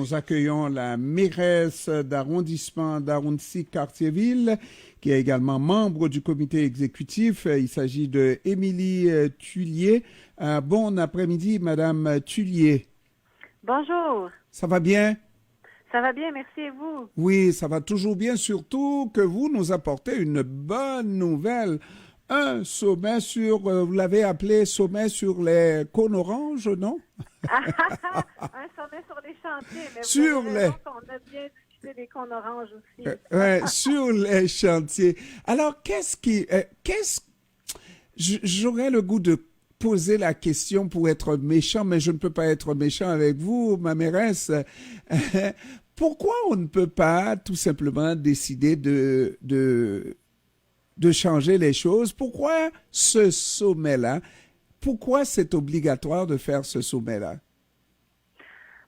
nous accueillons la mairesse d'Arrondi-Cartierville, qui est également membre du comité exécutif. Il s'agit de Émilie Tullier. Bon après-midi, Madame Tullier. Bonjour. Ça va bien? Ça va bien, merci et vous? Oui, ça va toujours bien, surtout que vous nous apportez une bonne nouvelle. Un sommet sur, vous l'avez appelé sommet sur les cônes oranges, non? Un sommet sur les chantiers, mais vous Sur avez les... raison qu'on a bien discuté des cônes oranges aussi. ouais, sur les chantiers. Alors, j'aurais le goût de poser la question pour être méchant, mais je ne peux pas être méchant avec vous, ma mairesse. Pourquoi on ne peut pas tout simplement décider de changer les choses? Pourquoi ce sommet-là? Pourquoi c'est obligatoire de faire ce sommet-là?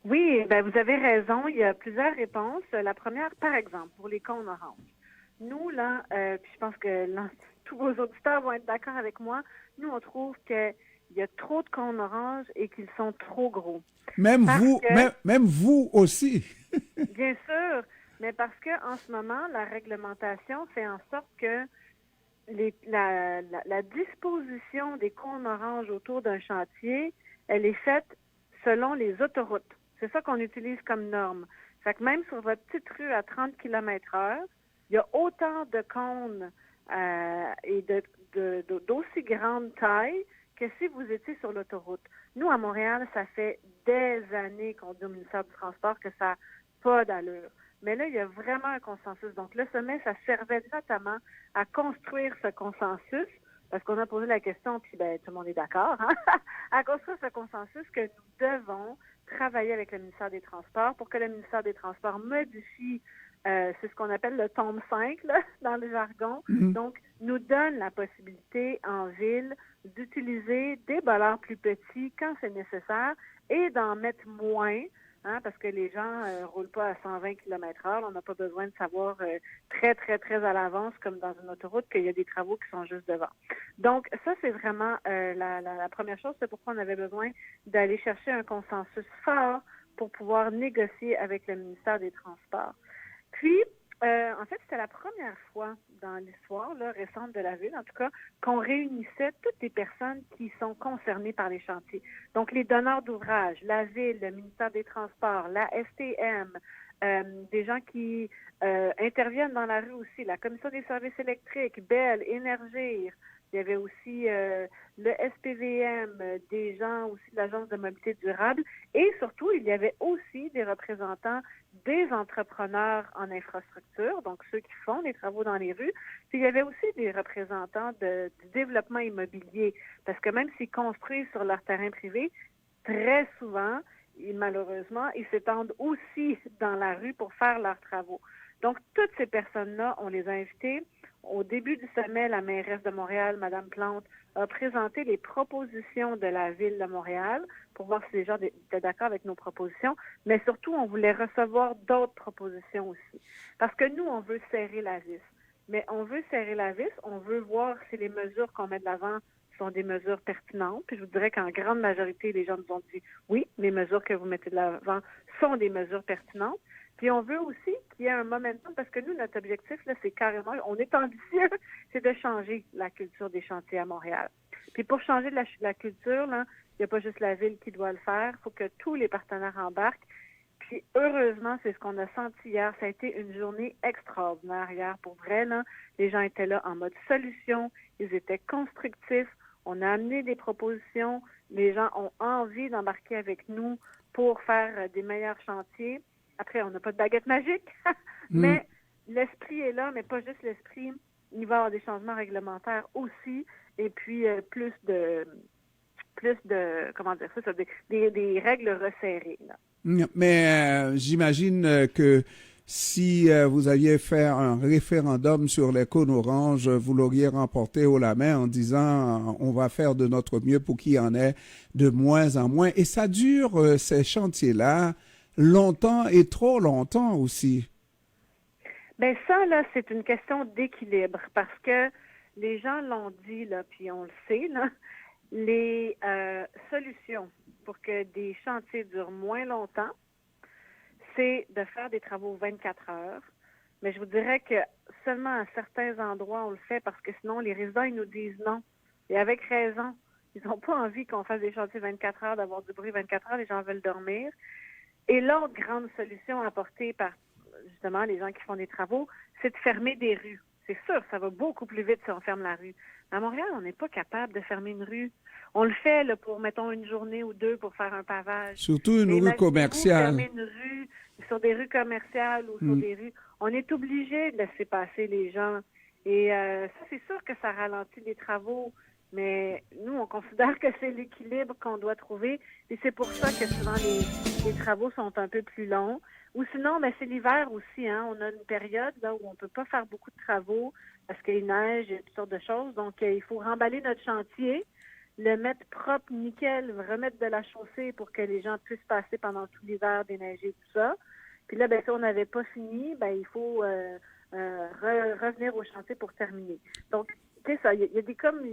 Oui, ben vous avez raison. Il y a plusieurs réponses. La première, par exemple, pour les cônes oranges. Nous, là, puis je pense que là, tous vos auditeurs vont être d'accord avec moi, nous, on trouve qu'il y a trop de cônes oranges et qu'ils sont trop gros. Même Parce vous, que, même vous aussi. bien sûr, mais parce que en ce moment, la réglementation fait en sorte que la disposition des cônes oranges autour d'un chantier, elle est faite selon les autoroutes. C'est ça qu'on utilise comme norme. Fait que même sur votre petite rue à 30 km/h, il y a autant de cônes et d'aussi grande taille que si vous étiez sur l'autoroute. Nous, à Montréal, ça fait des années qu'on dit au ministère du Transport que ça n'a pas d'allure. Mais là, il y a vraiment un consensus. Donc, le sommet, ça servait notamment à construire ce consensus, parce qu'on a posé la question, puis ben, tout le monde est d'accord, hein? À construire ce consensus que nous devons travailler avec le ministère des Transports pour que le ministère des Transports modifie, c'est ce qu'on appelle le tome 5 là, dans le jargon, donc nous donne la possibilité en ville d'utiliser des bollards plus petits quand c'est nécessaire et d'en mettre moins. Hein, parce que les gens roulent pas à 120 km/h. On n'a pas besoin de savoir très, très, très à l'avance, comme dans une autoroute, qu'il y a des travaux qui sont juste devant. Donc, ça, c'est vraiment la première chose. C'est pourquoi on avait besoin d'aller chercher un consensus fort pour pouvoir négocier avec le ministère des Transports. Puis, en fait, c'était la première fois dans l'histoire là, récente de la Ville, en tout cas, qu'on réunissait toutes les personnes qui sont concernées par les chantiers. Donc, les donneurs d'ouvrages, la Ville, le ministère des Transports, la STM, des gens qui interviennent dans la rue aussi, la Commission des services électriques, Bell, Énergir. Il y avait aussi le SPVM, des gens aussi de l'Agence de mobilité durable et surtout, il y avait aussi des représentants des entrepreneurs en infrastructure, donc ceux qui font les travaux dans les rues. Puis il y avait aussi des représentants du développement immobilier parce que même s'ils construisent sur leur terrain privé, très souvent, et malheureusement, ils s'étendent aussi dans la rue pour faire leurs travaux. Donc, toutes ces personnes-là, on les a invitées. Au début du sommet, la mairesse de Montréal, Mme Plante, a présenté les propositions de la Ville de Montréal pour voir si les gens étaient d'accord avec nos propositions. Mais surtout, on voulait recevoir d'autres propositions aussi. Parce que nous, on veut serrer la vis. Mais on veut serrer la vis, on veut voir si les mesures qu'on met de l'avant sont des mesures pertinentes. Puis je vous dirais qu'en grande majorité, les gens nous ont dit oui, les mesures que vous mettez de l'avant sont des mesures pertinentes. Puis on veut aussi qu'il y ait un momentum, parce que nous, notre objectif, là, c'est carrément, on est ambitieux, c'est de changer la culture des chantiers à Montréal. Puis pour changer la culture, là, il n'y a pas juste la Ville qui doit le faire, il faut que tous les partenaires embarquent. Puis heureusement, c'est ce qu'on a senti hier. Ça a été une journée extraordinaire hier. Pour vrai, là, les gens étaient là en mode solution, ils étaient constructifs. On a amené des propositions. Les gens ont envie d'embarquer avec nous pour faire des meilleurs chantiers. Après, on n'a pas de baguette magique, mais l'esprit est là, mais pas juste l'esprit. Il va y avoir des changements réglementaires aussi, et puis plus de comment dire ça, des règles resserrées, là. Mais j'imagine que si vous aviez fait un référendum sur les cônes oranges, vous l'auriez remporté haut la main en disant on va faire de notre mieux pour qu'il y en ait de moins en moins. Et ça dure, ces chantiers-là, longtemps et trop longtemps aussi. Bien, ça, là, c'est une question d'équilibre parce que les gens l'ont dit, là, puis on le sait, là, les solutions pour que des chantiers durent moins longtemps, c'est de faire des travaux 24 heures. Mais je vous dirais que seulement à certains endroits, on le fait parce que sinon, les résidents, ils nous disent non. Et avec raison. Ils n'ont pas envie qu'on fasse des chantiers 24 heures, d'avoir du bruit 24 heures. Les gens veulent dormir. Et l'autre grande solution apportée par, justement, les gens qui font des travaux, c'est de fermer des rues. C'est sûr, ça va beaucoup plus vite si on ferme la rue. À Montréal, on n'est pas capable de fermer une rue. On le fait là, pour, mettons, une journée ou deux pour faire un pavage. Surtout une Mais rue imaginez-vous commerciale. fermer une rue sur des rues commerciales ou sur des rues. On est obligé de laisser passer les gens. Et ça, c'est sûr que ça ralentit les travaux. Mais nous, on considère que c'est l'équilibre qu'on doit trouver. Et c'est pour ça que souvent les travaux sont un peu plus longs. Ou sinon, ben, c'est l'hiver aussi. Hein? On a une période là où on ne peut pas faire beaucoup de travaux parce qu'il neige, il y a toutes sortes de choses. Donc, il faut remballer notre chantier, le mettre propre, nickel, remettre de la chaussée pour que les gens puissent passer pendant tout l'hiver, déneiger, tout ça. Puis là, ben, si on n'avait pas fini, ben, il faut revenir au chantier pour terminer. Donc, tu sais ça, il y a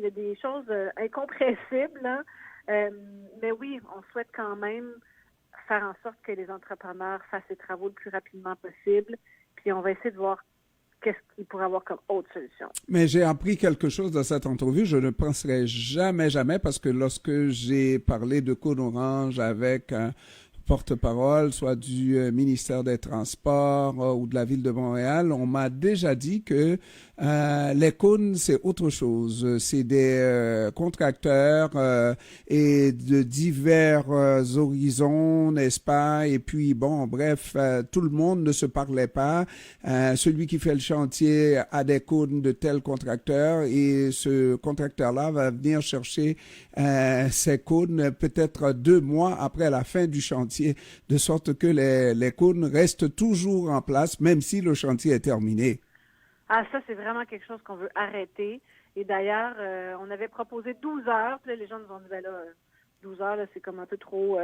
des choses incompressibles, là. Mais oui, on souhaite quand même faire en sorte que les entrepreneurs fassent les travaux le plus rapidement possible. Puis on va essayer de voir qu'est-ce qu'il pourrait avoir comme autre solution. Mais j'ai appris quelque chose dans cette entrevue. Je ne penserais jamais, parce que lorsque j'ai parlé de Cône Orange avec un porte-parole, soit du ministère des Transports ou de la Ville de Montréal, on m'a déjà dit que les cônes, c'est autre chose. C'est des contracteurs et de divers horizons, n'est-ce pas? Et puis, bon, bref, tout le monde ne se parlait pas. Celui qui fait le chantier a des cônes de tel contracteur et ce contracteur-là va venir chercher ses cônes peut-être 2 mois après la fin du chantier, de sorte que les cônes restent toujours en place, même si le chantier est terminé. Ah, ça, c'est vraiment quelque chose qu'on veut arrêter. Et d'ailleurs, on avait proposé 12 heures. Puis là, les gens nous ont dit, ben là, 12 heures, là, c'est comme un peu trop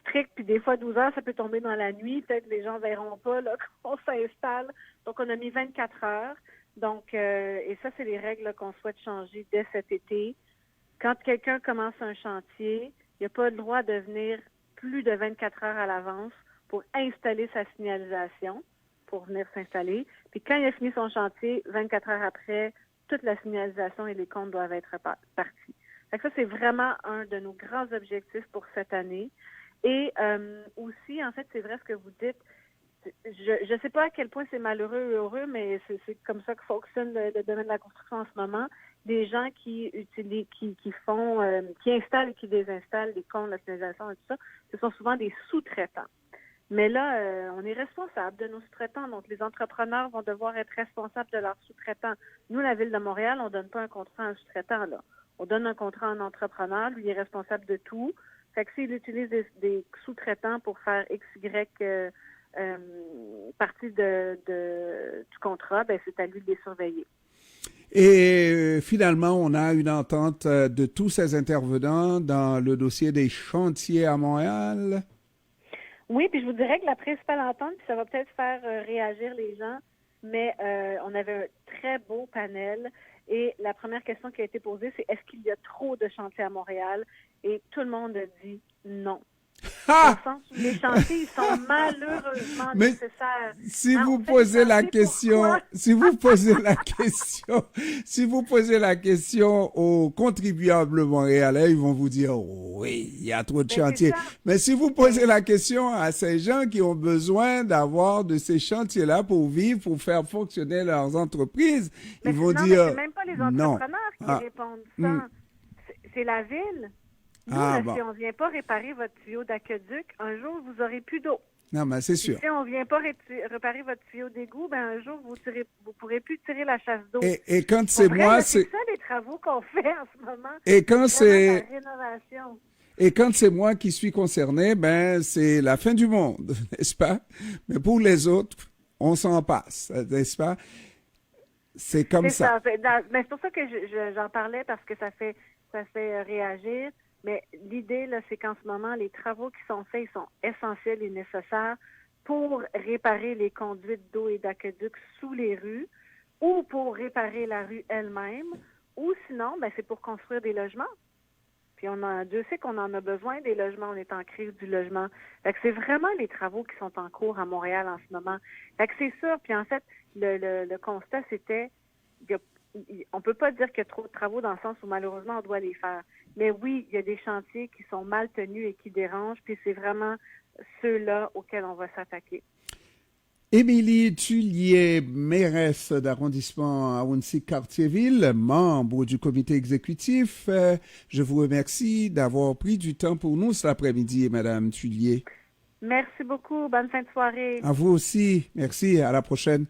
strict. Puis des fois, 12 heures, ça peut tomber dans la nuit. Peut-être que les gens verront pas là, qu'on s'installe. Donc, on a mis 24 heures. Donc, et ça, c'est les règles là, qu'on souhaite changer dès cet été. Quand quelqu'un commence un chantier, il n'y a pas le droit de venir plus de 24 heures à l'avance pour installer sa signalisation, pour venir s'installer. Puis quand il a fini son chantier, 24 heures après, toute la signalisation et les comptes doivent être partis. Fait que ça, c'est vraiment un de nos grands objectifs pour cette année. Et aussi, en fait, c'est vrai ce que vous dites. Je ne sais pas à quel point c'est malheureux ou heureux, mais c'est comme ça que fonctionne le domaine de la construction en ce moment. Des gens qui utilisent, qui font, qui installent et qui désinstallent les comptes, la signalisation et tout ça, ce sont souvent des sous-traitants. Mais là, on est responsable de nos sous-traitants. Donc, les entrepreneurs vont devoir être responsables de leurs sous-traitants. Nous, la Ville de Montréal, on ne donne pas un contrat à un sous-traitant, là. On donne un contrat à un entrepreneur. Lui, il est responsable de tout. Fait que s'il utilise des sous-traitants pour faire X, Y partie du contrat, ben c'est à lui de les surveiller. Et finalement, on a une entente de tous ces intervenants dans le dossier des chantiers à Montréal. Oui, puis je vous dirais que la principale entente, puis ça va peut-être faire réagir les gens, mais on avait un très beau panel. Et la première question qui a été posée, c'est est-ce qu'il y a trop de chantiers à Montréal? Et tout le monde a dit non. Dans le sens où les chantiers, ils sont malheureusement nécessaires. Si vous posez la question, si vous posez la question aux contribuables montréalais, ils vont vous dire oui, il y a trop de chantiers. Mais si vous posez la question à ces gens qui ont besoin d'avoir de ces chantiers-là pour vivre, pour faire fonctionner leurs entreprises, ils vont dire c'est même pas les entrepreneurs qui répondent ça. C'est la ville. Nous, si on ne vient pas réparer votre tuyau d'aqueduc, un jour, vous n'aurez plus d'eau. Non, mais c'est sûr. Si on ne vient pas réparer votre tuyau d'égout, ben un jour, vous ne pourrez plus tirer la chasse d'eau. Et quand c'est moi, c'est ça les travaux qu'on fait en ce moment. Et quand c'est la rénovation. Et quand c'est moi qui suis concerné, ben c'est la fin du monde, n'est-ce pas? Mais pour les autres, on s'en passe, n'est-ce pas? C'est comme ça. Mais c'est pour ça que j'en parlais, parce que ça fait réagir. Mais l'idée, là, c'est qu'en ce moment, les travaux qui sont faits, ils sont essentiels et nécessaires pour réparer les conduites d'eau et d'aqueduc sous les rues, ou pour réparer la rue elle-même, ou sinon, ben, c'est pour construire des logements. Puis Dieu sait qu'on en a besoin des logements, on est en crise du logement. Fait que c'est vraiment les travaux qui sont en cours à Montréal en ce moment. Fait que c'est sûr. Puis en fait, le constat, c'était, on peut pas dire qu'il y a trop de travaux dans le sens où malheureusement on doit les faire. Mais oui, il y a des chantiers qui sont mal tenus et qui dérangent, puis c'est vraiment ceux-là auxquels on va s'attaquer. Émilie Tullier, mairesse d'arrondissement Ahuntsic-Cartierville, membre du comité exécutif, je vous remercie d'avoir pris du temps pour nous cet après-midi, Madame Tullier. Merci beaucoup. Bonne fin de soirée. À vous aussi. Merci. À la prochaine.